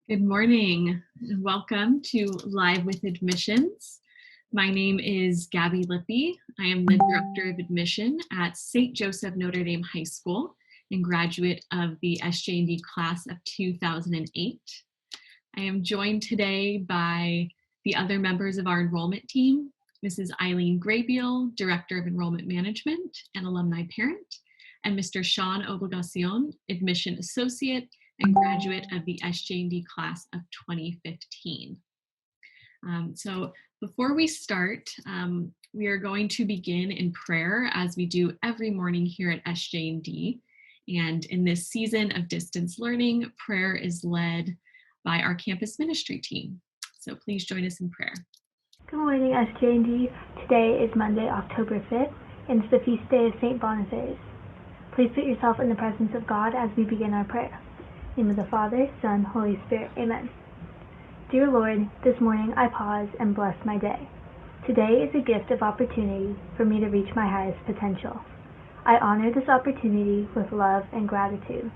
Good morning and welcome to Live with Admissions. My name is Gabby Lippy. I am the Director of Admission at St. Joseph Notre Dame High School and graduate of the SJ&D class of 2008. I am joined today by the other members of our enrollment team, Mrs. Eileen Graybeal, Director of Enrollment Management and Alumni Parent, and Mr. Sean Obligacion, Admission Associate and graduate of the SJ&D class of 2015. So before we start, we are going to begin in prayer as we do every morning here at SJ&D. And in this season of distance learning, prayer is led by our campus ministry team. So please join us in prayer. Good morning, SJ&D. Today is Monday, October 5th, and it's the feast day of St. Boniface. Please put yourself in the presence of God as we begin our prayer. In the name of the Father, Son, Holy Spirit. Amen. Dear Lord, this morning I pause and bless my day. Today is a gift of opportunity for me to reach my highest potential. I honor this opportunity with love and gratitude.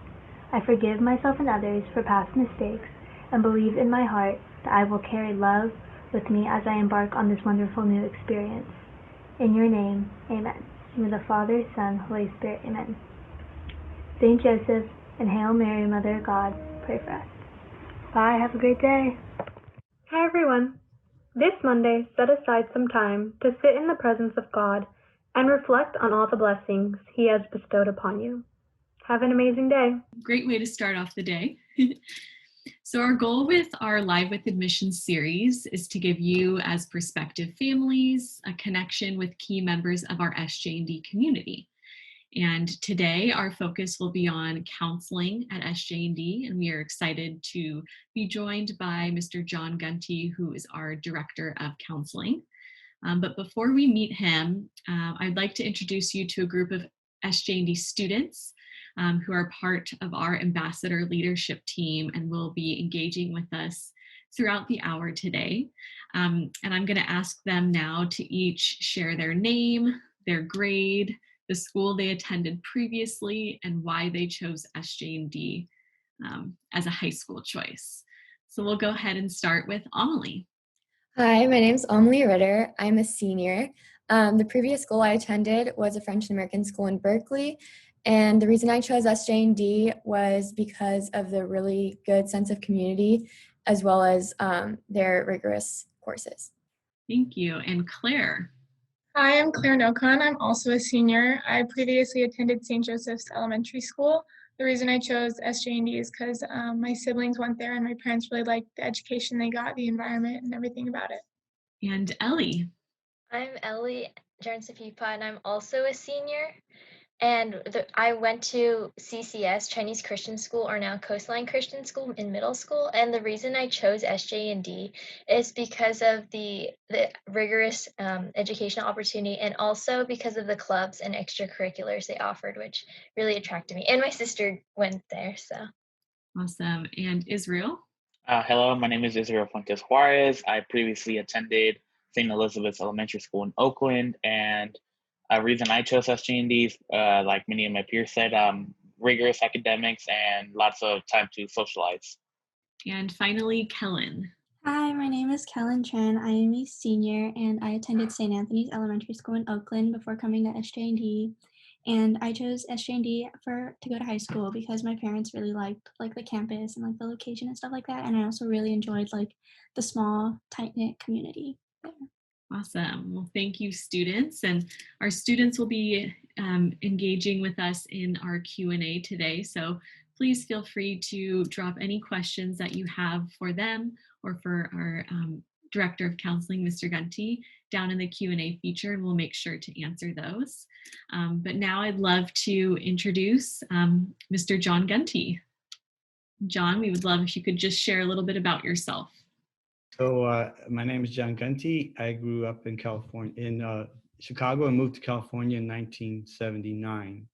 I forgive myself and others for past mistakes and believe in my heart that I will carry love with me as I embark on this wonderful new experience. In your name, amen. In the name of the Father, Son, Holy Spirit. Amen. Saint Joseph and Hail Mary, Mother of God, pray for us. Bye, have a great day. Hi everyone. This Monday, set aside some time to sit in the presence of God and reflect on all the blessings He has bestowed upon you. Have an amazing day. Great way to start off the day. So our goal with our Live with Admissions series is to give you, as prospective families, a connection with key members of our SJ&D community. And today our focus will be on counseling at SJ&D, and we are excited to be joined by Mr. John Gunty, who is our Director of Counseling. But before we meet him, I'd like to introduce you to a group of SJ&D students who are part of our ambassador leadership team and will be engaging with us throughout the hour today. And I'm going to ask them now to each share their name, their grade, the school they attended previously, and why they chose SJ&D as a high school choice. So we'll go ahead and start with Amelie. Hi, my name is Amelie Ritter. I'm a senior. The previous school I attended was a French and American school in Berkeley, and the reason I chose SJ&D was because of the really good sense of community as well as their rigorous courses. Thank you. And Claire. Hi, I'm Claire Nocon. I'm also a senior. I previously attended St. Joseph's Elementary School. The reason I chose SJ&D is because my siblings went there and my parents really liked the education they got, the environment, and everything about it. And Ellie. I'm Ellie Jarnsapipa, and I'm also a senior. And I went to CCS, Chinese Christian School, or now Coastline Christian School in middle school. And the reason I chose SJ&D is because of the rigorous educational opportunity, and also because of the clubs and extracurriculars they offered, which really attracted me. And my sister went there, so. Awesome. And Israel? Hello, my name is Israel Fuentes Juarez. I previously attended St. Elizabeth's Elementary School in Oakland, and a reason I chose SJ&D is, like many of my peers said, rigorous academics and lots of time to socialize. And finally, Kellen. Hi, my name is Kellen Chen. I am a senior, and I attended St. Anthony's Elementary School in Oakland before coming to SJ&D. And I chose SJ&D to go to high school because my parents really liked the campus and the location and stuff like that. And I also really enjoyed the small, tight-knit community there. Awesome. Well, thank you, students. And our students will be engaging with us in our Q&A today. So please feel free to drop any questions that you have for them or for our Director of Counseling, Mr. Gunty, down in the Q&A feature, and we'll make sure to answer those. But now I'd love to introduce Mr. John Gunty. John, we would love if you could just share a little bit about yourself. So my name is John Gunty. I grew up in California, in Chicago, and moved to California in 1979.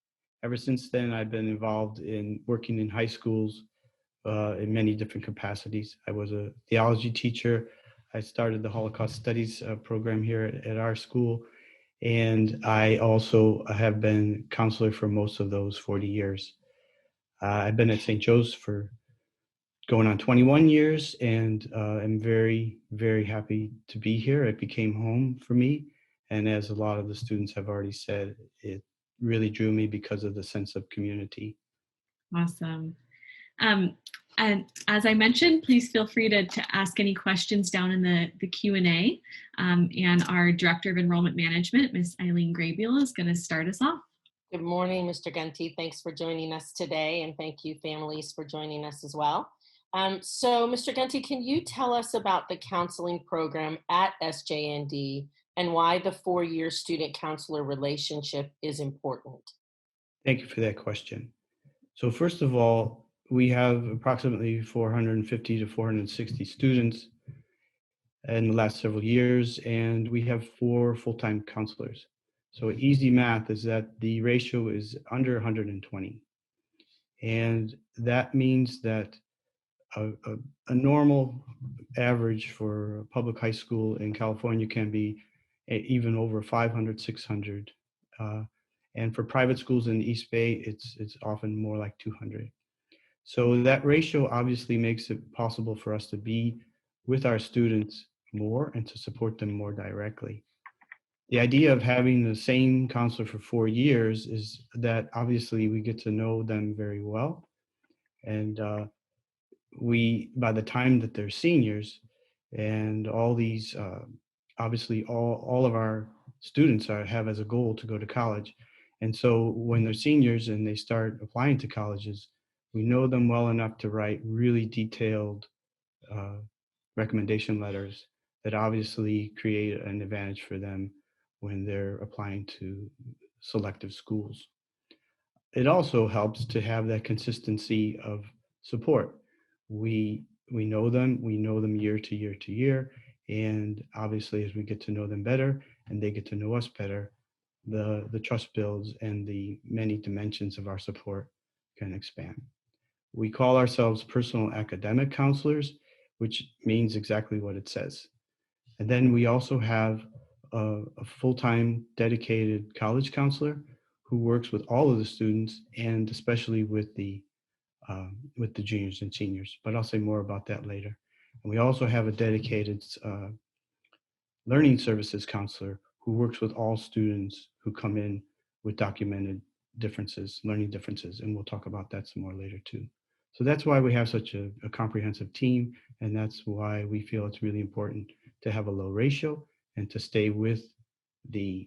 Ever since then, I've been involved in working in high schools in many different capacities. I was a theology teacher. I started the Holocaust Studies program here at our school, and I also have been counselor for most of those 40 years. I've been at St. Joe's for going on 21 years, and I'm very, very happy to be here. It became home for me. And as a lot of the students have already said, it really drew me because of the sense of community. Awesome. And as I mentioned, please feel free to ask any questions down in the Q&A. And our Director of Enrollment Management, Ms. Eileen Graybiel, is going to start us off. Good morning, Mr. Gunty. Thanks for joining us today, and thank you, families, for joining us as well. So, Mr. Gunty, can you tell us about the counseling program at SJND and why the four-year student counselor relationship is important? Thank you for that question. So first of all, we have approximately 450 to 460 students in the last several years, and we have 4 full-time counselors. So easy math is that the ratio is under 120. And that means that a normal average for a public high school in California can be even over 500, 600. And for private schools in the East Bay, it's often more like 200. So that ratio obviously makes it possible for us to be with our students more and to support them more directly. The idea of having the same counselor for 4 years is that obviously we get to know them very well. And by the time that they're seniors, and all these, obviously all of our students have as a goal to go to college. And so when they're seniors and they start applying to colleges, we know them well enough to write really detailed recommendation letters that obviously create an advantage for them when they're applying to selective schools. It also helps to have that consistency of support. We know them year to year to year, and obviously as we get to know them better and they get to know us better, the trust builds and the many dimensions of our support can expand. We call ourselves personal academic counselors, which means exactly what it says. And then we also have a full-time dedicated college counselor who works with all of the students and especially with the juniors and seniors. But I'll say more about that later. And we also have a dedicated learning services counselor who works with all students who come in with documented differences, learning differences, and we'll talk about that some more later too. So that's why we have such a comprehensive team, and that's why we feel it's really important to have a low ratio and to stay with the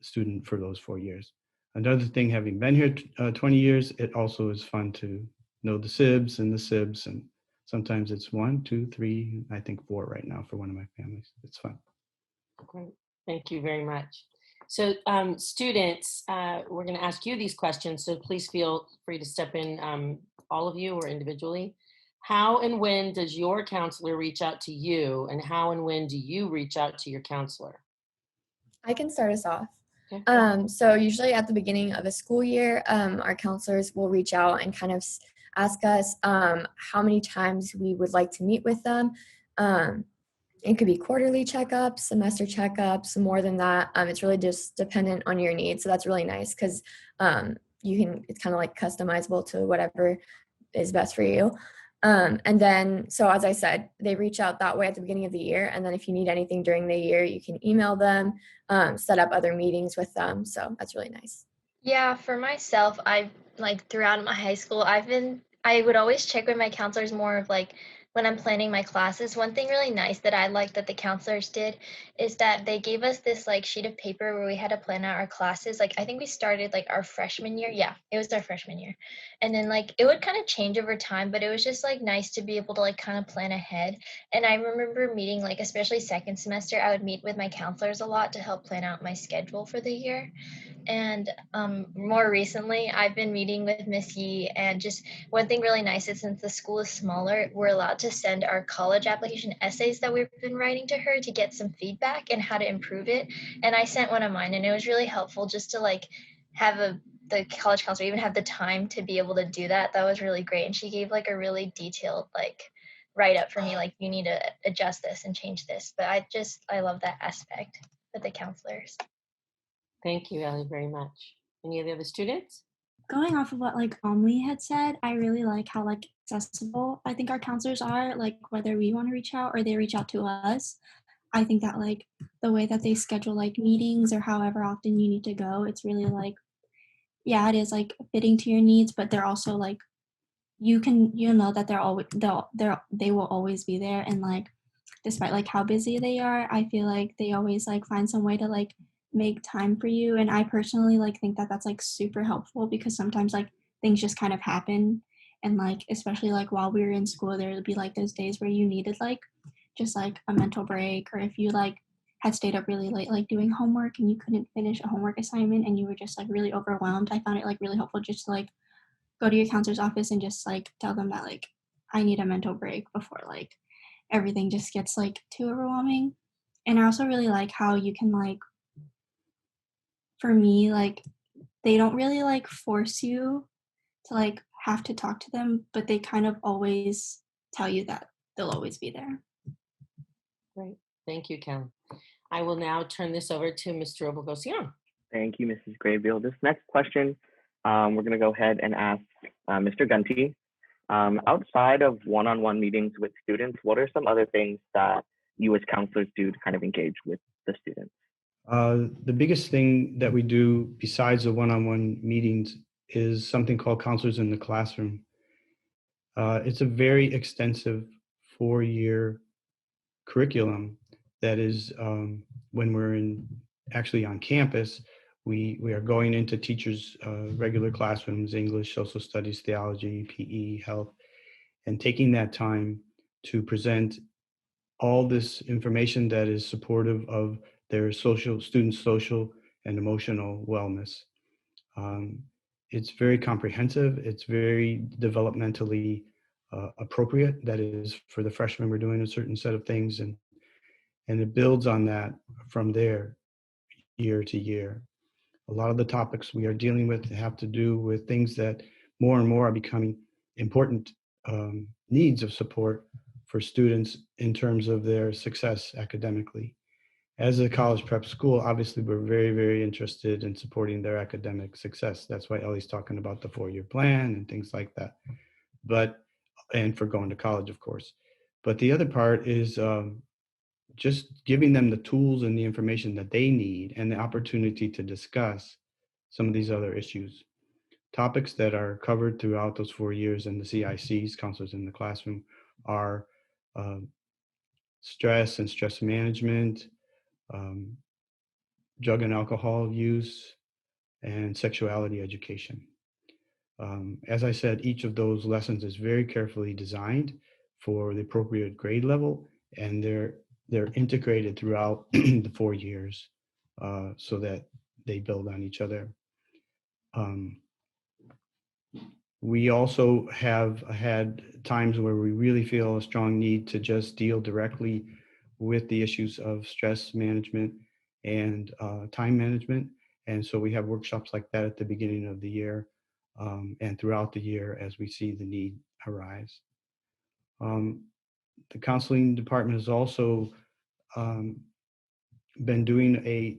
student for those 4 years. Another thing, having been here 20 years, it also is fun to know the SIBs, and sometimes it's 1, 2, 3, I think 4 right now for one of my families. It's fun. Great. Thank you very much. So students, we're going to ask you these questions, so please feel free to step in, all of you or individually. How and when does your counselor reach out to you, and how and when do you reach out to your counselor? I can start us off. Okay. So usually at the beginning of a school year, our counselors will reach out and kind of ask us how many times we would like to meet with them. It could be quarterly checkups, semester checkups, more than that. It's really just dependent on your needs. So that's really nice because it's kind of like customizable to whatever is best for you. And then, so as I said, they reach out that way at the beginning of the year. And then if you need anything during the year, you can email them, set up other meetings with them. So that's really nice. Yeah, for myself, I've throughout my high school, I would always check with my counselors more of when I'm planning my classes. One thing really nice that I liked that the counselors did is that they gave us this sheet of paper where we had to plan out our classes. I think we started our freshman year. Yeah, it was our freshman year. And then it would kind of change over time, but it was just nice to be able to kind of plan ahead. And I remember meeting especially second semester, I would meet with my counselors a lot to help plan out my schedule for the year. And more recently, I've been meeting with Miss Yee, and just one thing really nice is since the school is smaller, we're allowed to send our college application essays that we've been writing to her to get some feedback and how to improve it. And I sent one of mine, and it was really helpful just to have the college counselor even have the time to be able to do that. That was really great, and she gave a really detailed write up for me, you need to adjust this and change this. But I love that aspect with the counselors. Thank you, Ellie, very much. Any of the other students? going off of what like Omni had said, I really like how like accessible I think our counselors are, like whether we want to reach out or they reach out to us. I think that like the way that they schedule like meetings or however often you need to go, it's really like, yeah, it is like fitting to your needs, but they're also like you know that they will always be there, and like despite like how busy they are, I feel like they always like find some way to like make time for you. And I personally like think that that's like super helpful because sometimes like things just kind of happen, and like especially like while we were in school there would be like those days where you needed like just like a mental break, or if you like had stayed up really late like doing homework and you couldn't finish a homework assignment and you were just like really overwhelmed. I found it like really helpful just to like go to your counselor's office and just like tell them that like I need a mental break before like everything just gets like too overwhelming. And I also really like how you can like, for me, like they don't really like force you to like have to talk to them, but they kind of always tell you that they'll always be there. Great. Thank you, Ken. I will now turn this over to Mr. Obogosion. Thank you, Mrs. Graybill. This next question, we're going to go ahead and ask Mr. Gunty. Outside of one-on-one meetings with students, what are some other things that you as counselors do to kind of engage with the students? The biggest thing that we do besides the one-on-one meetings is something called Counselors in the Classroom. It's a very extensive 4-year curriculum that is, when we're actually on campus, we are going into teachers' regular classrooms, English, social studies, theology, PE, health, and taking that time to present all this information that is supportive of their students' social and emotional wellness. It's very comprehensive. It's very developmentally appropriate. That is, for the freshmen, we're doing a certain set of things, and it builds on that from there, year to year. A lot of the topics we are dealing with have to do with things that more and more are becoming important needs of support for students in terms of their success academically. As a college prep school, obviously, we're very, very interested in supporting their academic success. That's why Ellie's talking about the 4-year plan and things like that. And for going to college, of course. But the other part is just giving them the tools and the information that they need and the opportunity to discuss some of these other issues. Topics that are covered throughout those 4 years in the CICs, Counselors in the Classroom, are stress and stress management, drug and alcohol use, and sexuality education. As I said, each of those lessons is very carefully designed for the appropriate grade level, and they're integrated throughout the 4 years so that they build on each other. We also have had times where we really feel a strong need to just deal directly with the issues of stress management and time management. And so we have workshops like that at the beginning of the year and throughout the year as we see the need arise. The counseling department has also been doing a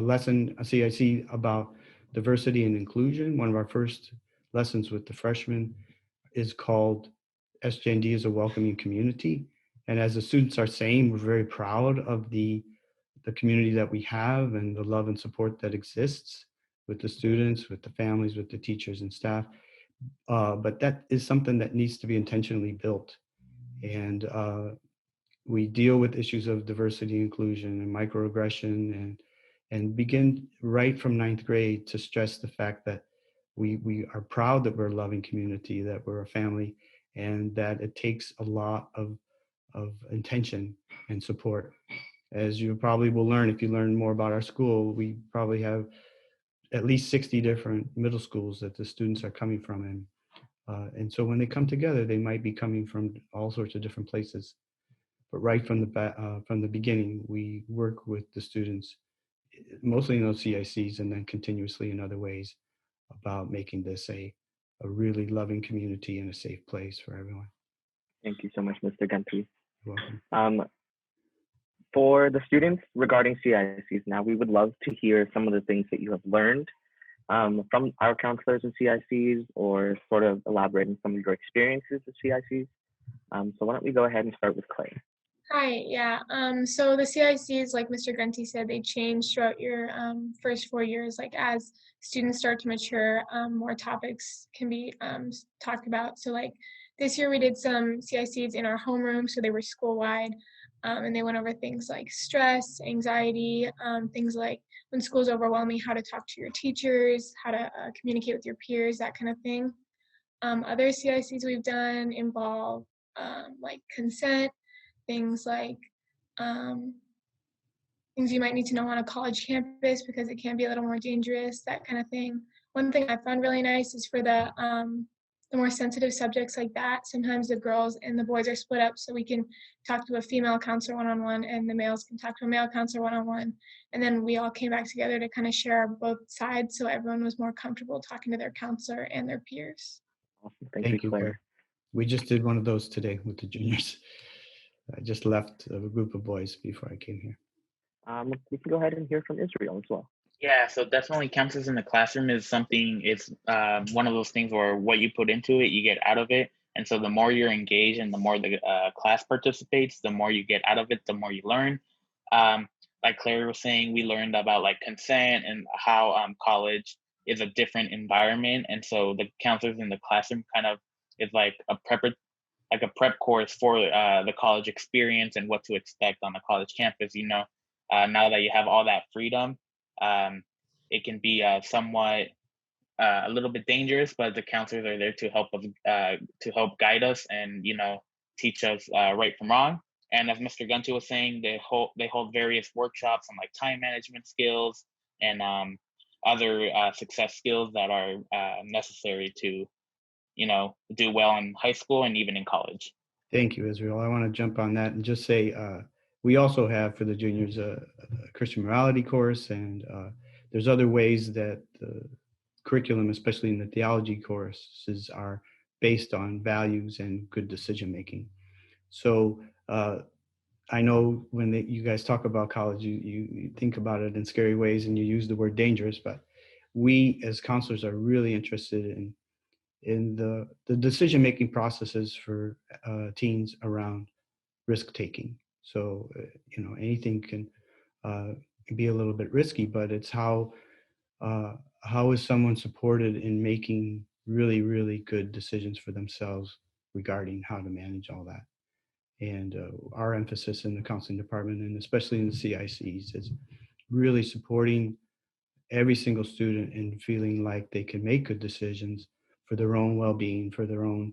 lesson, a CIC, about diversity and inclusion. One of our first lessons with the freshmen is called SJND as a Welcoming Community. And as the students are saying, we're very proud of the community that we have and the love and support that exists with the students, with the families, with the teachers and staff. But that is something that needs to be intentionally built. And we deal with issues of diversity, inclusion, and microaggression, and begin right from 9th grade to stress the fact that we are proud that we're a loving community, that we're a family, and that it takes a lot of intention and support. As you probably will learn if you learn more about our school, we probably have at least 60 different middle schools that the students are coming from. And so when they come together, they might be coming from all sorts of different places. But right from the beginning, we work with the students, mostly in those CICs and then continuously in other ways, about making this a really loving community and a safe place for everyone. Thank you so much, Mr. Gunty. You're welcome. For the students regarding CICs now, we would love to hear some of the things that you have learned from our counselors and CICs, or sort of elaborating some of your experiences with CICs. So why don't we go ahead and start with Clay? Hi, yeah. So the CICs, like Mr. Gunty said, they change throughout your first 4 years. Like as students start to mature, more topics can be talked about. So like this year we did some CICs in our homeroom, so they were school-wide, and they went over things like stress, anxiety, things like when school's overwhelming, how to talk to your teachers, how to communicate with your peers, that kind of thing. Other CICs we've done involve like consent, things like um, things you might need to know on a college campus because it can be a little more dangerous, that kind of thing. One thing I found really nice is for the more sensitive subjects like that, sometimes the girls and the boys are split up so we can talk to a female counselor one-on-one and the males can talk to a male counselor one-on-one. And then we all came back together to kind of share both sides so everyone was more comfortable talking to their counselor and their peers. Awesome. Thank Thank you, you, Claire. We just did one of those today with the juniors. I just left a group of boys before I came here. We can go ahead and hear from Israel as well. Yeah, so definitely counselors in the classroom is something, it's one of those things where what you put into it, you get out of it. And so the more you're engaged and the more the class participates, the more you get out of it, the more you learn. Like Claire was saying, we learned about like consent and how college is a different environment. And so the counselors in the classroom kind of is like a prep course for the college experience and what to expect on the college campus. Now that you have all that freedom, it can be somewhat a little bit dangerous, but the counselors are there to help us, to help guide us and teach us right from wrong. And as Mr. Gunty was saying, they hold various workshops on like time management skills and other success skills that are necessary to do well in high school and even in college. Thank you, Israel. I want to jump on that and just say we also have for the juniors a Christian morality course, and there's other ways that the curriculum, especially in the theology courses, are based on values and good decision making. So I know when you guys talk about college, you think about it in scary ways and you use the word dangerous, but we as counselors are really interested in the decision-making processes for teens around risk-taking. So, anything can be a little bit risky, but it's how is someone supported in making really, really good decisions for themselves regarding how to manage all that. And our emphasis in the counseling department, and especially in the CICs, is really supporting every single student in feeling like they can make good decisions for their own well-being, for their own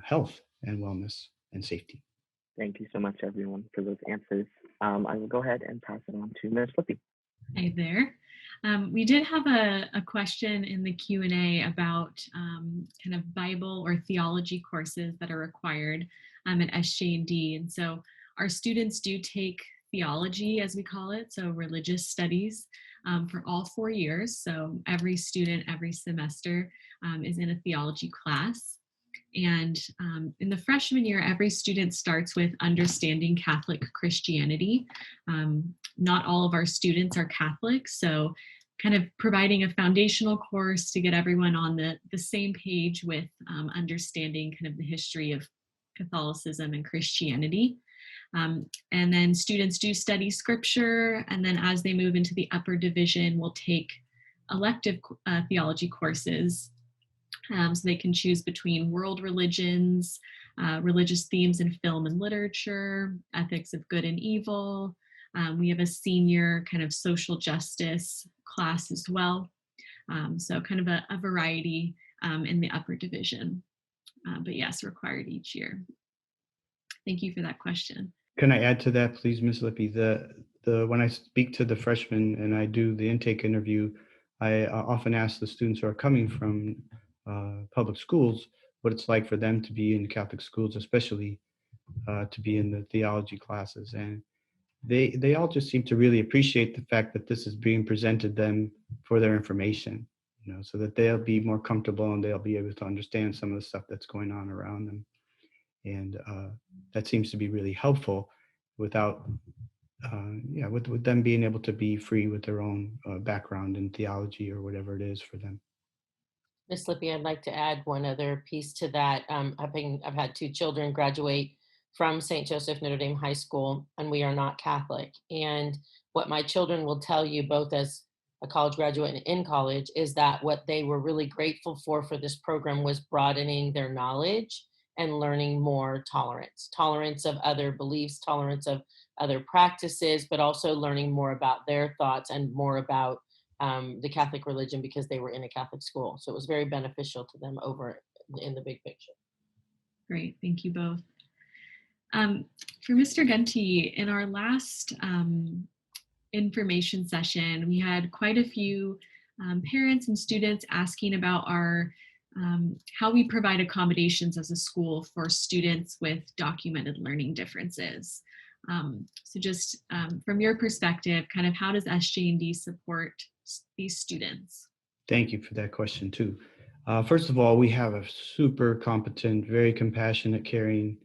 health and wellness and safety. Thank you so much, everyone, for those answers. I will go ahead and pass it on to Ms. Lippy. Hi there. We did have a question in the Q&A about kind of Bible or theology courses that are required at SJ&D. And so our students do take theology, as we call it, so religious studies, for all 4 years. So every student, every semester is in a theology class. And in the freshman year, every student starts with understanding Catholic Christianity. Not all of our students are Catholic, so kind of providing a foundational course to get everyone on the same page with understanding kind of the history of Catholicism and Christianity. And then students do study scripture, and then as they move into the upper division, we'll take elective theology courses. So they can choose between world religions, religious themes in film and literature, ethics of good and evil. We have a senior kind of social justice class as well. So kind of a variety in the upper division. But yes, required each year. Thank you for that question. Can I add to that, please, Ms. Lippy? When I speak to the freshmen and I do the intake interview, I often ask the students who are coming from public schools what it's like for them to be in Catholic schools, especially to be in the theology classes. And they all just seem to really appreciate the fact that this is being presented them for their information, so that they'll be more comfortable and they'll be able to understand some of the stuff that's going on around them. And that seems to be really helpful without yeah, with them being able to be free with their own background in theology or whatever it is for them. Miss Lippy, I'd like to add one other piece to that. I've had two children graduate from St. Joseph Notre Dame High School, and we are not Catholic. And what my children will tell you, both as a college graduate and in college, is that what they were really grateful for this program was broadening their knowledge and learning more tolerance of other beliefs, tolerance of other practices, but also learning more about their thoughts and more about the Catholic religion because they were in a Catholic school. So it was very beneficial to them over in the big picture. Great, thank you both. For Mr. Gunty, in our last information session, we had quite a few parents and students asking about our how we provide accommodations as a school for students with documented learning differences. So just from your perspective, kind of how does SJ&D support these students? Thank you for that question too. First of all, we have a super competent, very compassionate, caring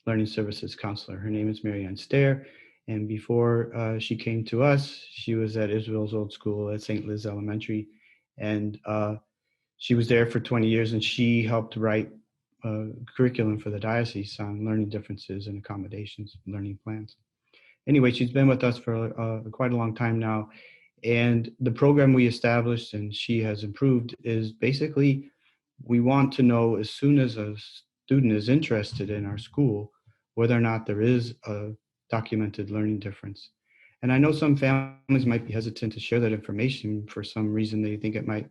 learning services counselor. Her name is Marianne Stair. And before she came to us, she was at Israel's Old School at St. Liz Elementary. And she was there for 20 years, and she helped write curriculum for the diocese on learning differences and accommodations, learning plans. Anyway, she's been with us for quite a long time now. And the program we established, and she has improved, is basically we want to know as soon as a student is interested in our school, whether or not there is a documented learning difference. And I know some families might be hesitant to share that information for some reason. They think it might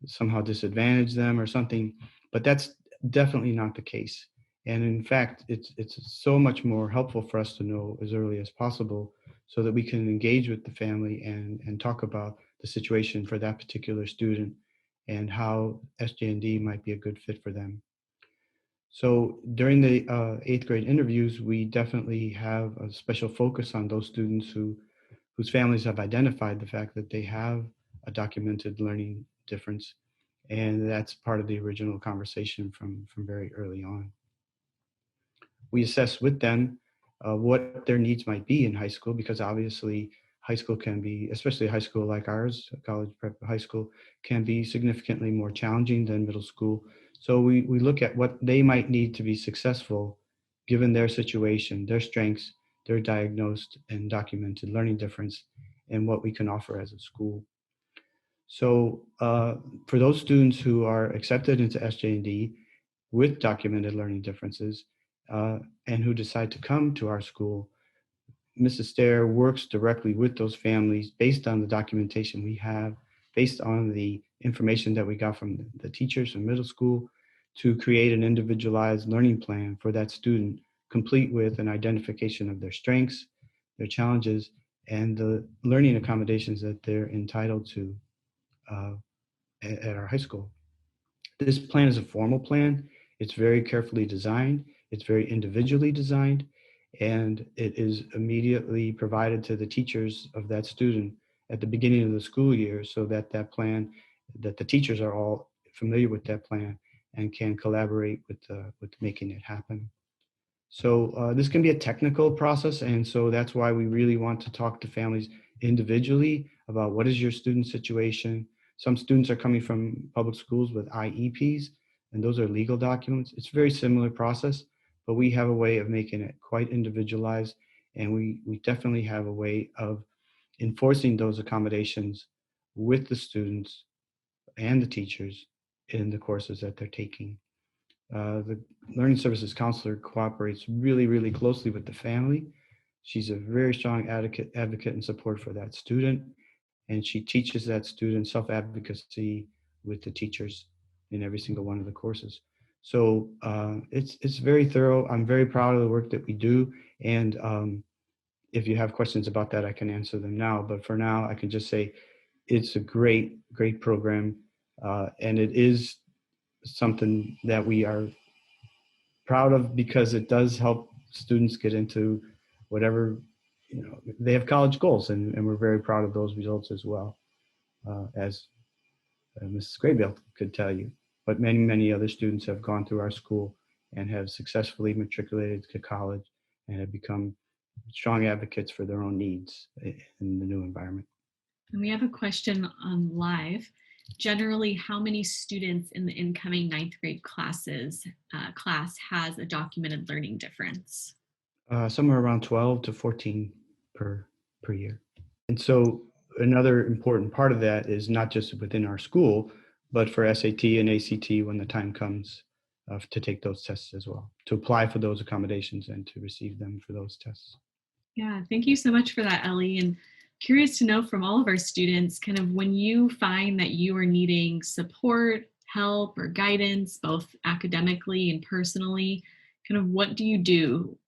somehow disadvantage them or something, but that's definitely not the case. And in fact, it's so much more helpful for us to know as early as possible so that we can engage with the family and talk about the situation for that particular student and how SJ&D might be a good fit for them. So during the 8th grade interviews, we definitely have a special focus on those students whose families have identified the fact that they have a documented learning difference. And that's part of the original conversation from very early on. We assess with them what their needs might be in high school, because obviously high school can be, especially a high school like ours, college prep high school, can be significantly more challenging than middle school. So we look at what they might need to be successful given their situation, their strengths, their diagnosed and documented learning difference, and what we can offer as a school. So for those students who are accepted into SJ&D with documented learning differences and who decide to come to our school, Mrs. Stair works directly with those families based on the documentation we have, based on the information that we got from the teachers from middle school, to create an individualized learning plan for that student, complete with an identification of their strengths, their challenges, and the learning accommodations that they're entitled to at our high school. This plan is a formal plan. It's very carefully designed. It's very individually designed, and it is immediately provided to the teachers of that student at the beginning of the school year, so that that the teachers are all familiar with that plan and can collaborate with making it happen. So this can be a technical process, and so that's why we really want to talk to families individually about what is your student situation. Some students are coming from public schools with IEPs, and those are legal documents. It's a very similar process, but we have a way of making it quite individualized, and we definitely have a way of enforcing those accommodations with the students and the teachers in the courses that they're taking. The learning services counselor cooperates really, really closely with the family. She's a very strong advocate and support for that student, and she teaches that student self-advocacy with the teachers in every single one of the courses. So it's very thorough. I'm very proud of the work that we do, and if you have questions about that, I can answer them now. But for now, I can just say it's a great, great program, and it is something that we are proud of because it does help students get into whatever, they have college goals, and we're very proud of those results as well, as Mrs. Graybill could tell you. But many, many other students have gone through our school and have successfully matriculated to college and have become strong advocates for their own needs in the new environment. And we have a question on live. Generally, how many students in the incoming ninth grade class has a documented learning difference? Somewhere around 12 to 14 per year. And so another important part of that is not just within our school, but for SAT and ACT when the time comes to take those tests as well, to apply for those accommodations and to receive them for those tests. Yeah, thank you so much for that, Ellie. And curious to know from all of our students, kind of when you find that you are needing support, help, or guidance, both academically and personally, kind of what do you do?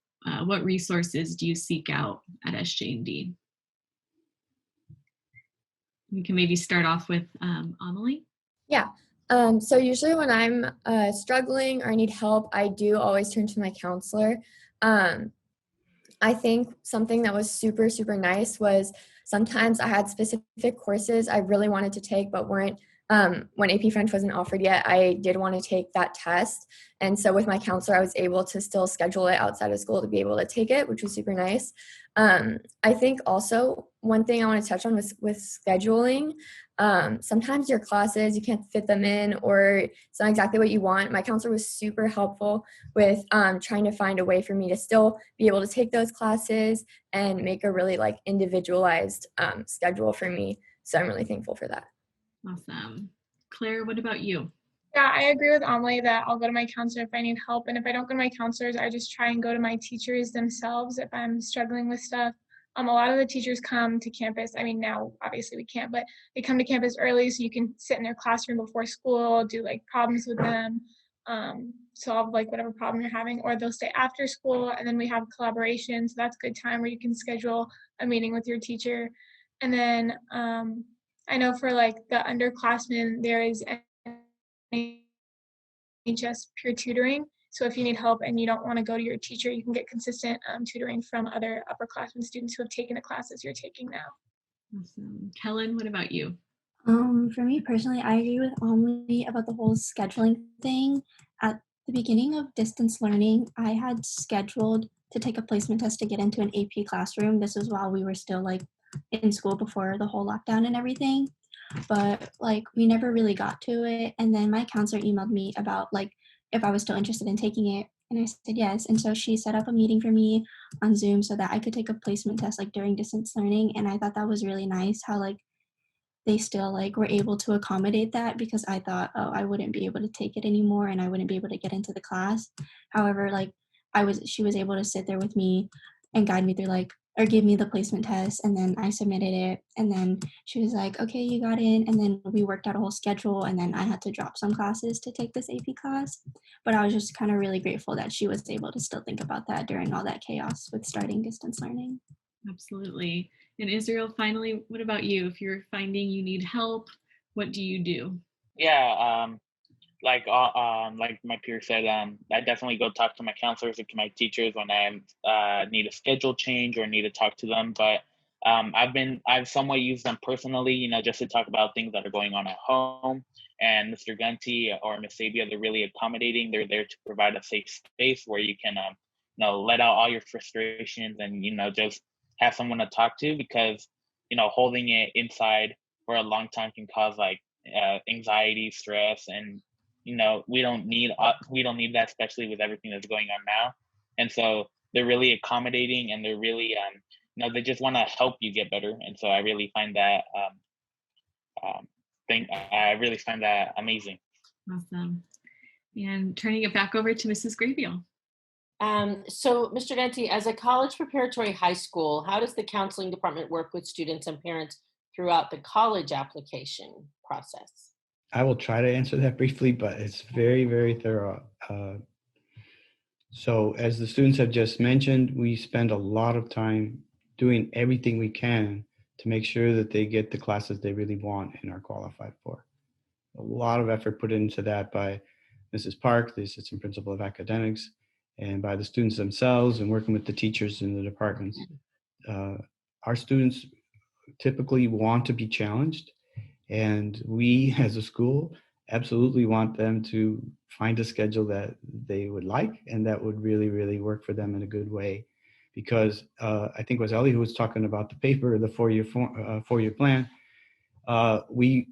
What resources do you seek out at SJD? We can maybe start off with Amelie. Yeah. So usually when I'm struggling or I need help, I do always turn to my counselor. I think something that was super, super nice was sometimes I had specific courses I really wanted to take, but weren't, when AP French wasn't offered yet, I did want to take that test. And so with my counselor, I was able to still schedule it outside of school to be able to take it, which was super nice. I think also one thing I want to touch on was with scheduling. Sometimes your classes, you can't fit them in or it's not exactly what you want. My counselor was super helpful with trying to find a way for me to still be able to take those classes and make a really like individualized schedule for me. So I'm really thankful for that. Awesome. Claire, what about you? Yeah, I agree with Amelie that I'll go to my counselor if I need help. And if I don't go to my counselors, I just try and go to my teachers themselves if I'm struggling with stuff. A lot of the teachers come to campus. I mean, now obviously we can't, but they come to campus early so you can sit in their classroom before school, do like problems with them, solve like whatever problem you're having, or they'll stay after school and then we have collaboration. So that's a good time where you can schedule a meeting with your teacher. And then I know for like the underclassmen, there is just peer tutoring. So if you need help and you don't want to go to your teacher, you can get consistent tutoring from other upperclassmen students who have taken the classes you're taking now. Awesome. Kellen, what about you? For me personally, I agree with Amelie about the whole scheduling thing. At the beginning of distance learning, I had scheduled to take a placement test to get into an AP classroom. This was while we were still like in school before the whole lockdown and everything. But like we never really got to it. And then my counselor emailed me about like if I was still interested in taking it. And I said yes. And so she set up a meeting for me on Zoom so that I could take a placement test like during distance learning. And I thought that was really nice how like they still like were able to accommodate that because I thought, oh, I wouldn't be able to take it anymore and I wouldn't be able to get into the class. However, like she was able to sit there with me and guide me through like or give me the placement test and then I submitted it and then she was like, okay, you got in, and then we worked out a whole schedule and then I had to drop some classes to take this AP class. But I was just kind of really grateful that she was able to still think about that during all that chaos with starting distance learning. Absolutely. And Israel, finally, what about you? If you're finding you need help, what do you do? Yeah, like my peer said, I definitely go talk to my counselors or to my teachers when I need a schedule change or need to talk to them. But I've somewhat used them personally, just to talk about things that are going on at home. And Mr. Gunty or Miss Sabia, they're really accommodating. They're there to provide a safe space where you can let out all your frustrations and just have someone to talk to, because holding it inside for a long time can cause like anxiety, stress, and we don't need that, especially with everything that's going on now. And so they're really accommodating, and they're really they just want to help you get better. And so I really find that amazing. Awesome. And turning it back over to Mrs. Graybiel. So, Mr. Gunty, as a college preparatory high school, how does the counseling department work with students and parents throughout the college application process? I will try to answer that briefly, but it's very, very thorough. So as the students have just mentioned, we spend a lot of time doing everything we can to make sure that they get the classes they really want and are qualified for. A lot of effort put into that by Mrs. Park, the assistant principal of academics, and by the students themselves and working with the teachers in the departments. Our students typically want to be challenged, and we as a school absolutely want them to find a schedule that they would like and that would really, really work for them in a good way. because I think it was Ellie who was talking about the paper, the four-year plan. We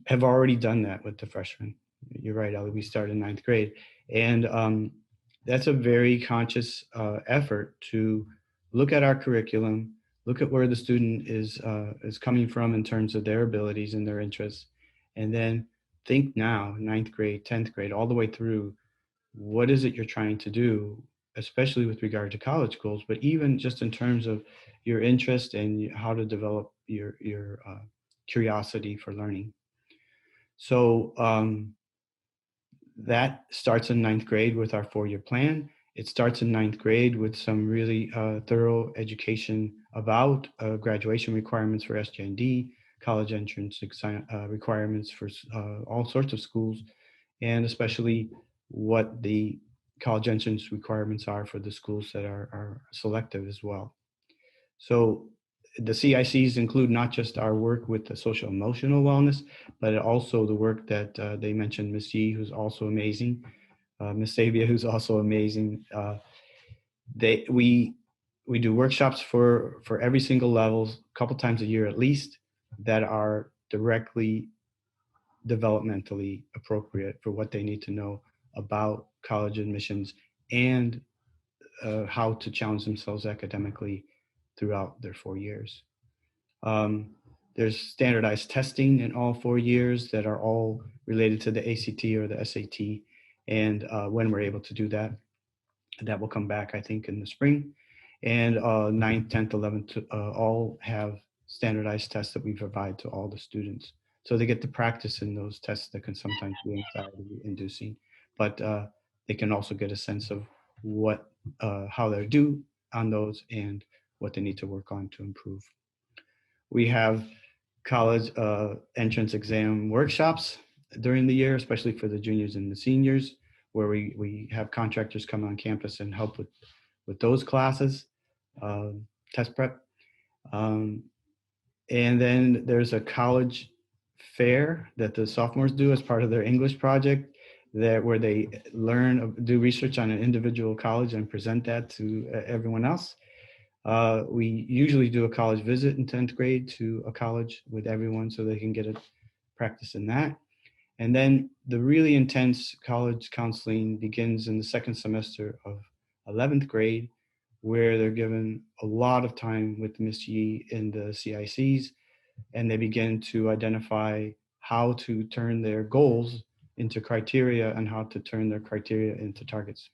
have already done that with the freshmen. You're right, Ellie. We started in 9th grade, and that's a very conscious effort to look at our curriculum, look at where the student is coming from in terms of their abilities and their interests, and then think now, 9th grade, 10th grade, all the way through, what is it you're trying to do, especially with regard to college goals, but even just in terms of your interest and how to develop your curiosity for learning. So that starts in 9th grade with our four-year plan. It starts in 9th grade with some really thorough education about graduation requirements for SJND, college entrance requirements for all sorts of schools, and especially what the college entrance requirements are for the schools that are selective as well. So the CICs include not just our work with the social emotional wellness, but also the work that they mentioned, Ms. Yee, who's also amazing, Ms. Savia, who's also amazing. We do workshops for every single level, a couple times a year at least, that are directly developmentally appropriate for what they need to know about college admissions and how to challenge themselves academically throughout their 4 years. There's standardized testing in all 4 years that are all related to the ACT or the SAT. And when we're able to do that, that will come back, I think, in the spring. And 9th, 10th, 11th, all have standardized tests that we provide to all the students. So they get to practice in those tests that can sometimes be anxiety inducing, but they can also get a sense of how they do on those and what they need to work on to improve. We have college entrance exam workshops during the year, especially for the juniors and the seniors, where we have contractors come on campus and help with those classes, test prep. And then there's a college fair that the sophomores do as part of their English project, where they do research on an individual college and present that to everyone else. We usually do a college visit in 10th grade to a college with everyone so they can get a practice in that. And then the really intense college counseling begins in the second semester of 11th grade, where they're given a lot of time with Ms. Yee in the CICs, and they begin to identify how to turn their goals into criteria and how to turn their criteria into targets.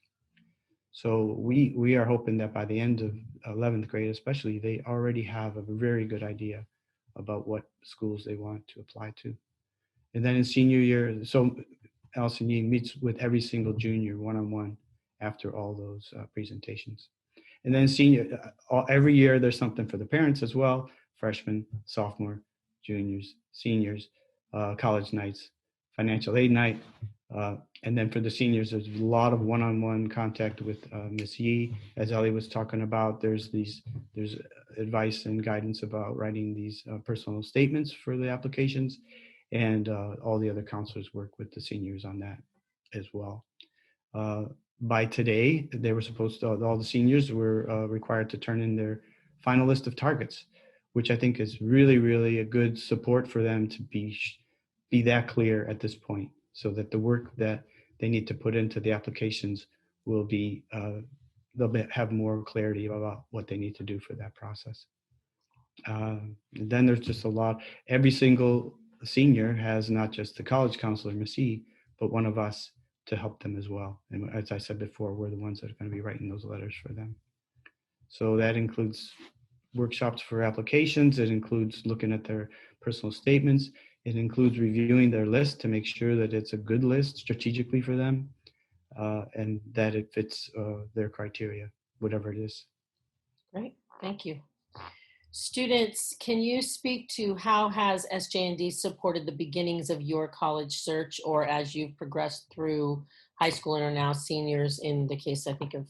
So we are hoping that by the end of 11th grade, especially, they already have a very good idea about what schools they want to apply to. And then in senior year, so Allison Yee meets with every single junior one-on-one after all those presentations. And then every year there's something for the parents as well, freshmen, sophomore, juniors, seniors, college nights, financial aid night. And then for the seniors, there's a lot of one-on-one contact with Ms. Yee. As Ellie was talking about, there's advice and guidance about writing these personal statements for the applications, and all the other counselors work with the seniors on that as well. By today, all the seniors were required to turn in their final list of targets, which I think is really, really a good support for them to be that clear at this point, so that the work that they need to put into the applications will be, they'll have more clarity about what they need to do for that process. Then there's just a lot. Every single senior has not just the college counselor, Ms. Yee, but one of us to help them as well. And as I said before, we're the ones that are going to be writing those letters for them. So that includes workshops for applications. It includes looking at their personal statements. It includes reviewing their list to make sure that it's a good list strategically for them, and that it fits their criteria, whatever it is. Great, thank you. Students, can you speak to how has SJND supported the beginnings of your college search, or as you've progressed through high school and are now seniors, in the case, I think, of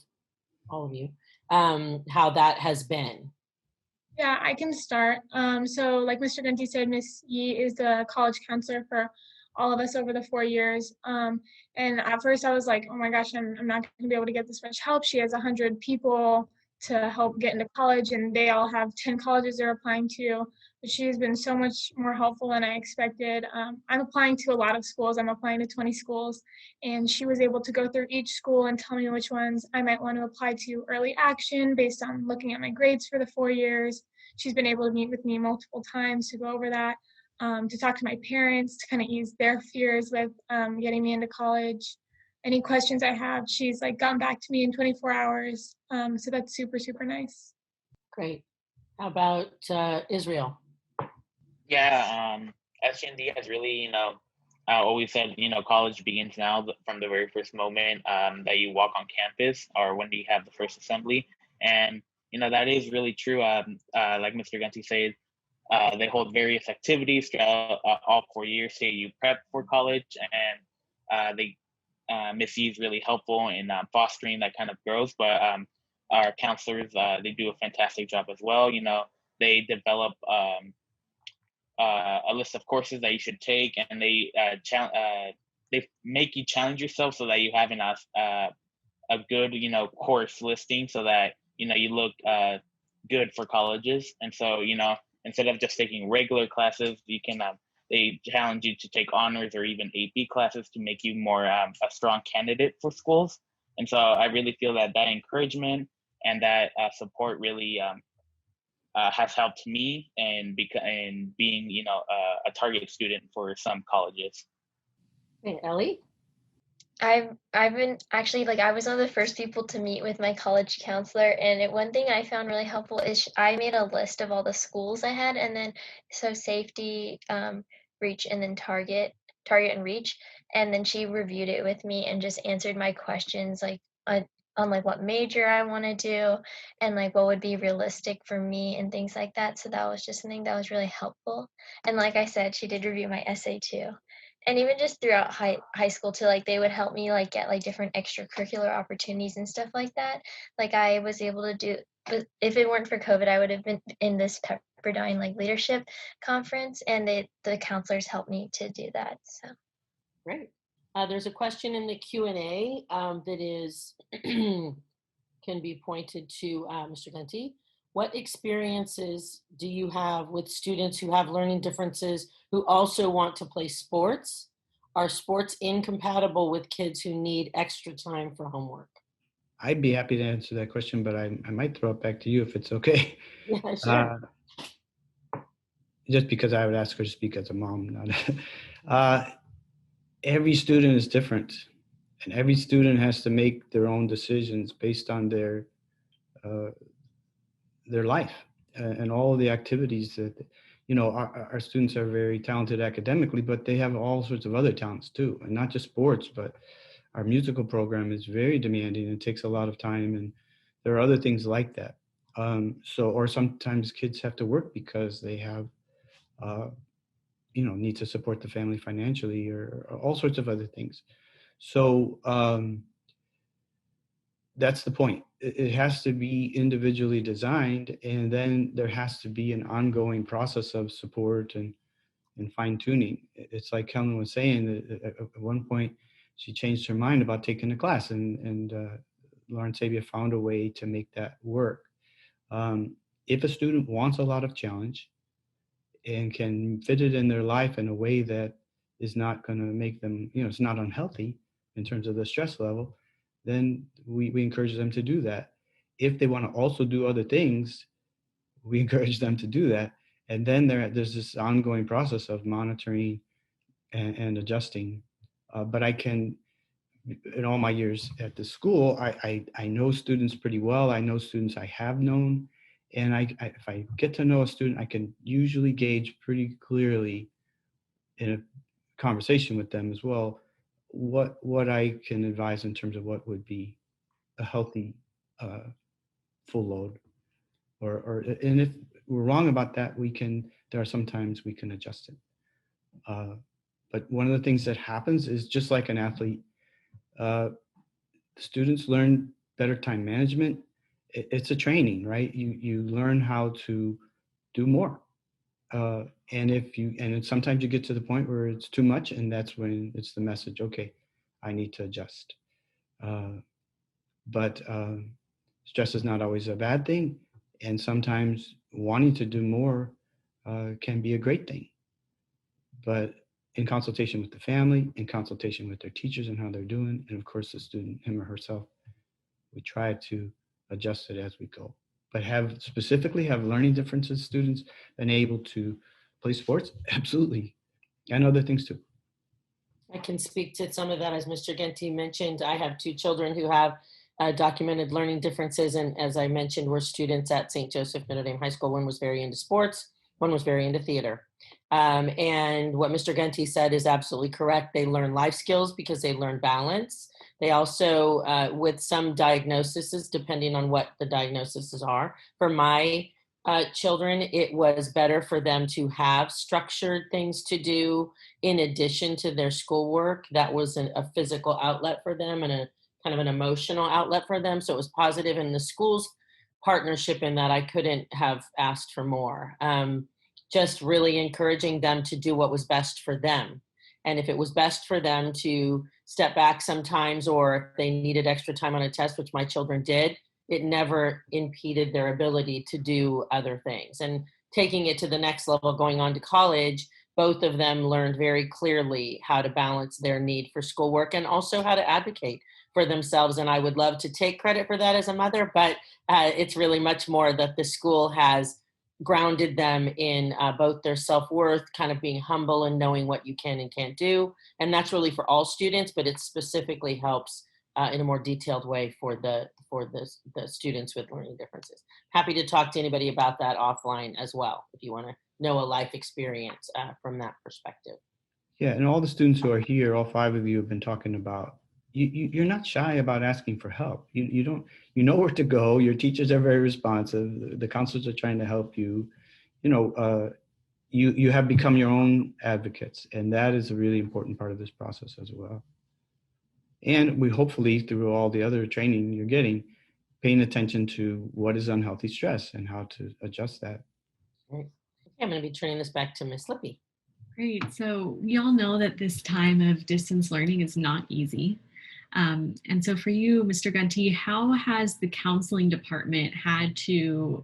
all of you, how that has been? Yeah, I can start. So like Mr. Gunty said, Ms. Yee is the college counselor for all of us over the 4 years. And at first I was like, oh my gosh, I'm not going to be able to get this much help. She has 100 people to help get into college, and they all have 10 colleges they're applying to. But she has been so much more helpful than I expected. I'm applying to a lot of schools. I'm applying to 20 schools, and she was able to go through each school and tell me which ones I might want to apply to early action based on looking at my grades for the 4 years. She's been able to meet with me multiple times to go over that, to talk to my parents, to kind of ease their fears with getting me into college. Any questions I have, she's like gotten back to me in 24 hours. So that's super, super nice. Great. How about Israel? Yeah, SGND has really, always said, college begins now from the very first moment that you walk on campus or when you have the first assembly. And, that is really true. Like Mr. Gunty said, they hold various activities throughout all 4 years so you prep for college, and Miss E is really helpful in fostering that kind of growth. But our counselors, they do a fantastic job as well. They develop a list of courses that you should take, and they make you challenge yourself so that you have a good course listing so that you look good for colleges. And so instead of just taking regular classes, you can they challenge you to take honors or even AP classes to make you more a strong candidate for schools. And so I really feel that encouragement and that support really has helped me in being a target student for some colleges. Hey, Ellie? I've been actually, like, I was one of the first people to meet with my college counselor, and one thing I found really helpful is I made a list of all the schools I had, and then so safety, reach, and then target and reach, and then she reviewed it with me and just answered my questions like on like what major I want to do and like what would be realistic for me and things like that. So that was just something that was really helpful. And like I said, she did review my essay too. And even just throughout high school too, like they would help me like get like different extracurricular opportunities and stuff like that. Like I was able to do, but if it weren't for COVID, I would have been in this Pepperdine like leadership conference, and the counselors helped me to do that. So Great. There's a question in the Q&A that is can be pointed to Mr. Gunty. What experiences do you have with students who have learning differences who also want to play sports? Are sports incompatible with kids who need extra time for homework? I'd be happy to answer that question, but I might throw it back to you if it's okay. Yeah, sure. Just because I would ask her to speak as a mom. Every student is different, and every student has to make their own decisions based on their life and all the activities that, our students are very talented academically, but they have all sorts of other talents too, and not just sports, but our musical program is very demanding and takes a lot of time, and there are other things like that. Or sometimes kids have to work because they have, need to support the family financially or all sorts of other things. So that's the point. It has to be individually designed, and then there has to be an ongoing process of support and fine tuning. It's like Helen was saying, at one point she changed her mind about taking a class, and Lauren Sabia found a way to make that work. If a student wants a lot of challenge and can fit it in their life in a way that is not going to make them, it's not unhealthy in terms of the stress level, then we encourage them to do that. If they want to also do other things, we encourage them to do that. And then there's this ongoing process of monitoring and adjusting. But I can, in all my years at the school, I know students pretty well. I know students I have known. And if I get to know a student, I can usually gauge pretty clearly in a conversation with them as well what I can advise in terms of what would be a healthy full load. And if we're wrong about that, there are sometimes we can adjust it. But one of the things that happens is, just like an athlete, students learn better time management. It's a training, right? You learn how to do more. And sometimes you get to the point where it's too much, and that's when it's the message, okay, I need to adjust. But Stress is not always a bad thing, and sometimes wanting to do more can be a great thing. But in consultation with the family, in consultation with their teachers and how they're doing, and of course the student, him or herself, we try to adjust it as we go. But specifically have learning differences students been able to play sports? Absolutely. And other things too. I can speak to some of that. As Mr. Gunty mentioned, I have two children who have documented learning differences. And as I mentioned, we're students at St. Joseph Notre Dame High School. One was very into sports, one was very into theater. And what Mr. Gunty said is absolutely correct. They learn life skills because they learn balance. They also, with some diagnoses, depending on what the diagnoses are, for my children, it was better for them to have structured things to do in addition to their schoolwork. That was a physical outlet for them and a kind of an emotional outlet for them. So it was positive, and the school's partnership in that I couldn't have asked for more. Just really encouraging them to do what was best for them. And if it was best for them to step back sometimes, or if they needed extra time on a test, which my children did, it never impeded their ability to do other things. And taking it to the next level, going on to college, both of them learned very clearly how to balance their need for schoolwork and also how to advocate for themselves. And I would love to take credit for that as a mother, but it's really much more that the school has grounded them in both their self-worth, kind of being humble and knowing what you can and can't do. And that's really for all students, but it specifically helps in a more detailed way for the students with learning differences. Happy to talk to anybody about that offline as well, if you want to know a life experience from that perspective. Yeah, and all the students who are here, all 5 of you have been talking about, you're not shy about asking for help. You don't, you know where to go. Your teachers are very responsive. The counselors are trying to help you. You have become your own advocates, and that is a really important part of this process as well. And we hopefully, through all the other training you're getting, paying attention to what is unhealthy stress and how to adjust that. Right. Okay, I'm going to be turning this back to Ms. Lippy. Great. So we all know that this time of distance learning is not easy. And so for you, Mr. Gunty, how has the counseling department had to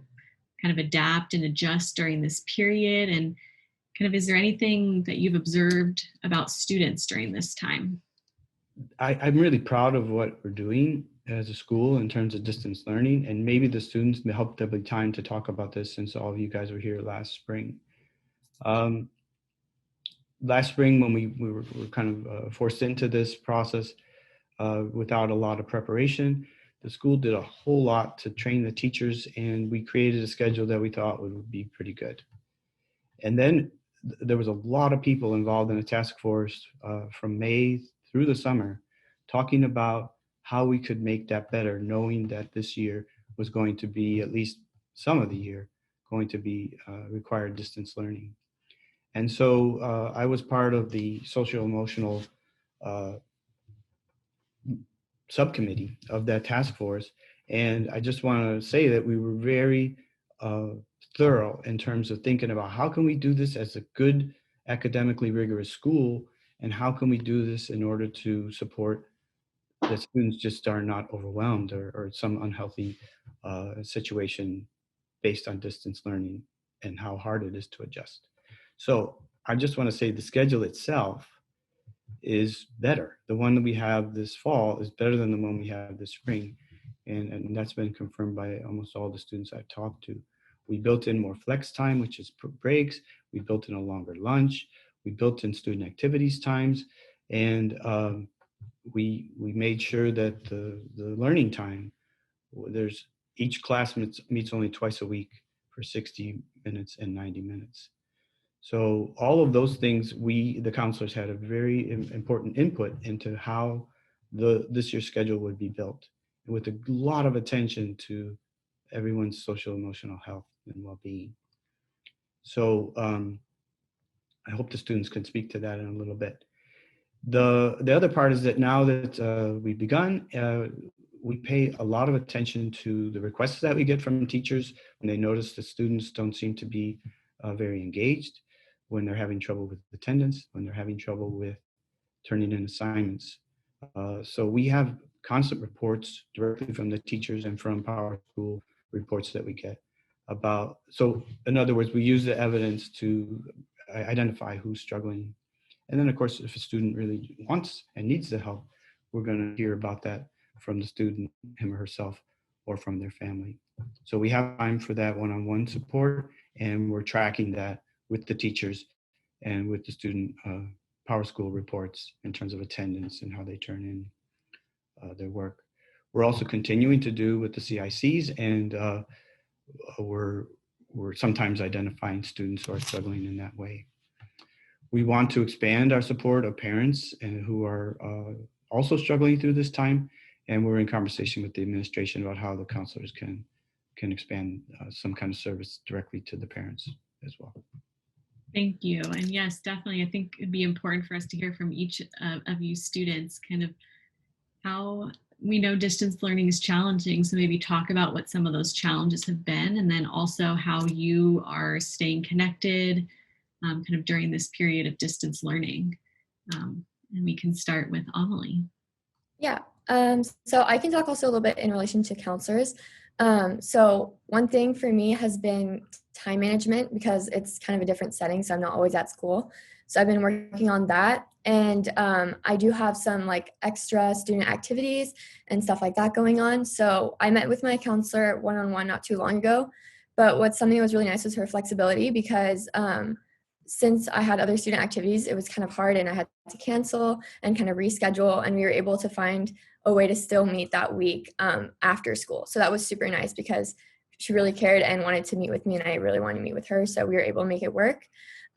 kind of adapt and adjust during this period? And kind of, is there anything that you've observed about students during this time? I'm really proud of what we're doing as a school in terms of distance learning, and maybe the students, they hope there'll be time to talk about this since all of you guys were here last spring. Last spring, when we were kind of forced into this process without a lot of preparation, the school did a whole lot to train the teachers, and we created a schedule that we thought would be pretty good. And then there was a lot of people involved in a task force from May through the summer, talking about how we could make that better, knowing that this year was going to be, at least some of the year, going to be required distance learning. And so I was part of the social emotional subcommittee of that task force. And I just want to say that we were very thorough in terms of thinking about how can we do this as a good academically rigorous school, and how can we do this in order to support that students just are not overwhelmed or some unhealthy situation based on distance learning and how hard it is to adjust. So I just want to say the schedule itself is better. The one that we have this fall is better than the one we have this spring. And that's been confirmed by almost all the students I've talked to. We built in more flex time, which is breaks. We built in a longer lunch. We built in student activities times. And we made sure that the learning time, there's each class meets only twice a week for 60 minutes and 90 minutes. So all of those things, the counselors had a very important input into how this year's schedule would be built, with a lot of attention to everyone's social emotional health and well-being. So I hope the students can speak to that in a little bit. The other part is that now that we've begun, we pay a lot of attention to the requests that we get from teachers when they notice the students don't seem to be very engaged, when they're having trouble with attendance, when they're having trouble with turning in assignments. So we have constant reports directly from the teachers and from Power School reports that we get about. So in other words, we use the evidence to identify who's struggling. And then of course, if a student really wants and needs the help, we're going to hear about that from the student, him or herself, or from their family. So we have time for that one-on-one support, and we're tracking that with the teachers and with the student Power School reports in terms of attendance and how they turn in their work. We're also continuing to do with the CICs, and we're sometimes identifying students who are struggling in that way. We want to expand our support of parents and who are also struggling through this time, and we're in conversation with the administration about how the counselors can expand some kind of service directly to the parents as well. Thank you. And yes, definitely, I think it'd be important for us to hear from each of you students kind of how we know distance learning is challenging. So maybe talk about what some of those challenges have been, and then also how you are staying connected kind of during this period of distance learning. And we can start with Amelie. Yeah, so I can talk also a little bit in relation to counselors. So one thing for me has been time management, because it's kind of a different setting, so I'm not always at school. So I've been working on that, and I do have some like extra student activities and stuff like that going on. So I met with my counselor one-on-one not too long ago, but something that was really nice was her flexibility, because since I had other student activities, it was kind of hard and I had to cancel and kind of reschedule, and we were able to find a way to still meet that week after school. So that was super nice, because she really cared and wanted to meet with me, and I really wanted to meet with her, so we were able to make it work.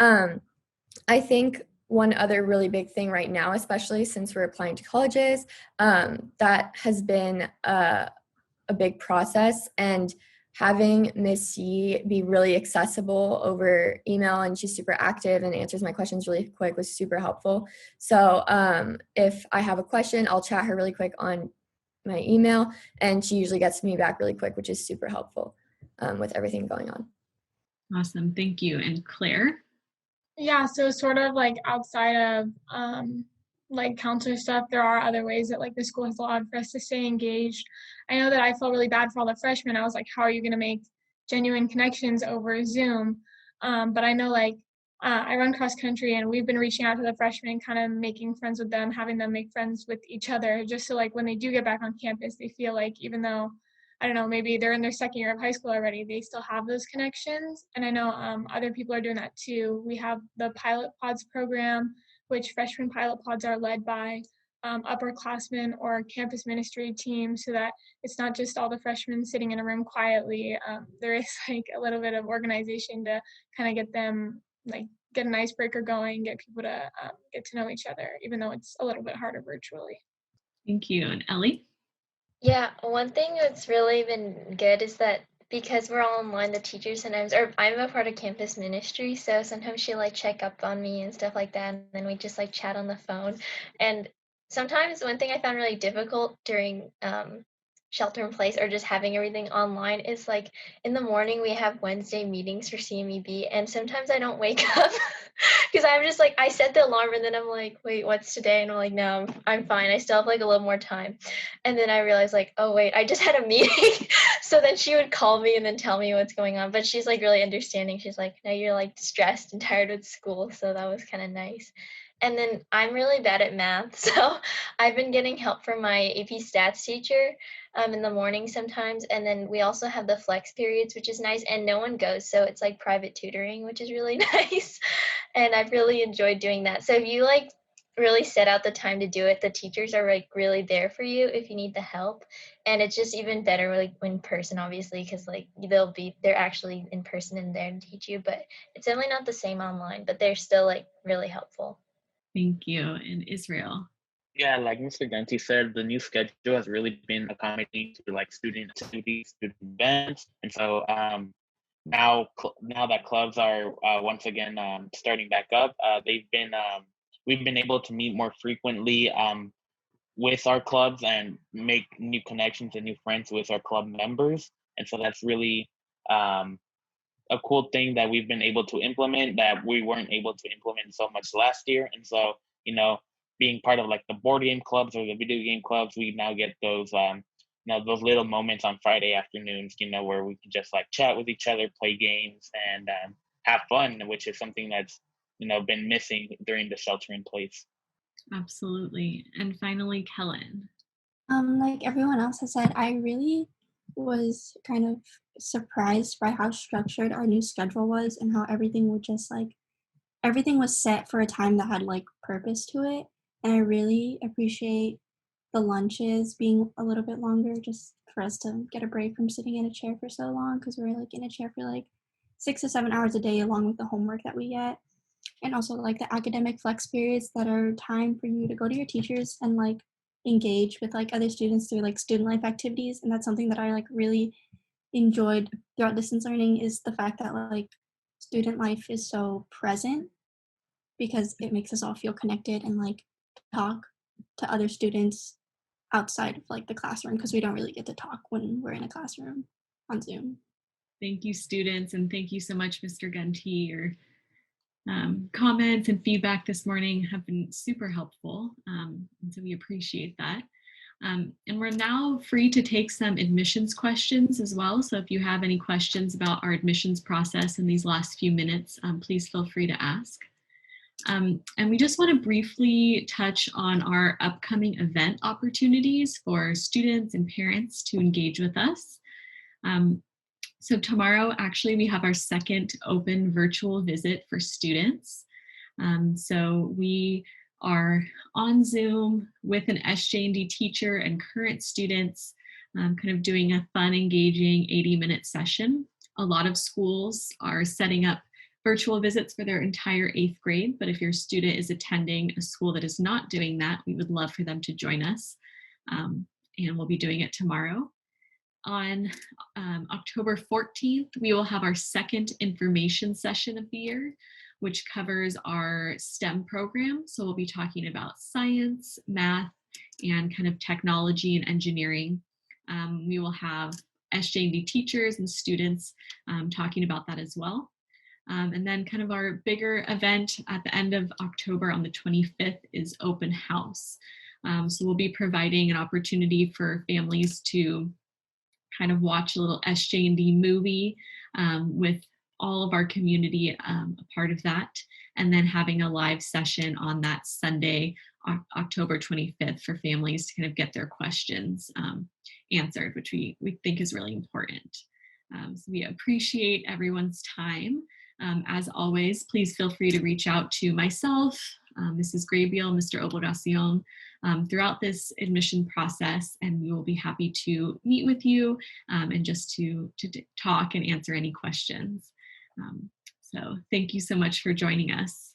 I think one other really big thing right now, especially since we're applying to colleges, that has been a big process, and having Miss Yi be really accessible over email, and she's super active and answers my questions really quick, was super helpful. So if I have a question, I'll chat her really quick on my email, and she usually gets me back really quick, which is super helpful with everything going on. Awesome, thank you. And Claire? Yeah, so sort of like outside of like counselor stuff, there are other ways that like the school has allowed for us to stay engaged. I know that I felt really bad for all the freshmen. I was like, how are you going to make genuine connections over Zoom? But I know like I run cross country, and we've been reaching out to the freshmen and kind of making friends with them, having them make friends with each other, just so like when they do get back on campus, they feel like even though, I don't know, maybe they're in their second year of high school already, they still have those connections. And I know other people are doing that too. We have the Pilot Pods program, which freshman pilot pods are led by upperclassmen or campus ministry team, so that it's not just all the freshmen sitting in a room quietly. There is like a little bit of organization to kind of get them, like get an icebreaker going, get people to get to know each other, even though it's a little bit harder virtually. Thank you. And Ellie? Yeah, one thing that's really been good is that because we're all online, the teachers sometimes, or I'm a part of campus ministry, so sometimes she'll like check up on me and stuff like that, and then we just like chat on the phone. And sometimes one thing I found really difficult during shelter in place or just having everything online is like in the morning we have Wednesday meetings for CMEB, and sometimes I don't wake up because I'm just like, I set the alarm and then I'm like, wait, what's today? And I'm like, no, I'm fine. I still have like a little more time. And then I realized like, oh wait, I just had a meeting. So then she would call me and then tell me what's going on. But she's like really understanding. She's like, no, you're like stressed and tired with school. So that was kind of nice. And then I'm really bad at math. So I've been getting help from my AP stats teacher in the morning sometimes. And then we also have the flex periods, which is nice. And no one goes. So it's like private tutoring, which is really nice. And I've really enjoyed doing that. So if you like really set out the time to do it, the teachers are like really there for you if you need the help. And it's just even better like in person, obviously, because like they're actually in person and there to teach you. But it's definitely not the same online, but they're still like really helpful. Thank you. And Israel? Yeah, like Mr. Gunty said, the new schedule has really been accommodating to like student activities, student events, and so now that clubs are once again starting back up, we've been able to meet more frequently with our clubs and make new connections and new friends with our club members, and so that's really a cool thing that we've been able to implement that we weren't able to implement so much last year. And so, you know, being part of like the board game clubs or the video game clubs, we now get those those little moments on Friday afternoons, where we can just like chat with each other, play games, and have fun, which is something that's been missing during the shelter in place. Absolutely. And finally, Kellen. Like everyone else has said, I really was kind of surprised by how structured our new schedule was and how everything would just like, everything was set for a time that had like purpose to it. And I really appreciate the lunches being a little bit longer just for us to get a break from sitting in a chair for so long, because we're like in a chair for like 6 to 7 hours a day along with the homework that we get. And also like the academic flex periods that are time for you to go to your teachers and like engage with like other students through like student life activities. And that's something that I like really enjoyed throughout distance learning, is the fact that like student life is so present, because it makes us all feel connected and like talk to other students outside of like the classroom, because we don't really get to talk when we're in a classroom on Zoom. Thank you, students, and thank you so much, Mr. Gunty. Your comments and feedback this morning have been super helpful, and so we appreciate that. And we're now free to take some admissions questions as well. So if you have any questions about our admissions process in these last few minutes, please feel free to ask. And we just want to briefly touch on our upcoming event opportunities for students and parents to engage with us. So tomorrow, actually, we have our second open virtual visit for students. So we are on Zoom with an SJND teacher and current students, kind of doing a fun, engaging 80-minute session. A lot of schools are setting up virtual visits for their entire 8th grade, but if your student is attending a school that is not doing that, we would love for them to join us, and we'll be doing it tomorrow. On October 14th, we will have our second information session of the year, which covers our STEM program. So we'll be talking about science, math, and kind of technology and engineering. We will have SJND teachers and students talking about that as well. And then kind of our bigger event at the end of October on the 25th is open house. So we'll be providing an opportunity for families to kind of watch a little SJND movie with all of our community a part of that, and then having a live session on that Sunday, October 25th, for families to kind of get their questions answered, which we think is really important. So we appreciate everyone's time. As always, please feel free to reach out to myself, Mrs. Graybiel, Mr. Obligacion, throughout this admission process, and we will be happy to meet with you and just to talk and answer any questions. So thank you so much for joining us.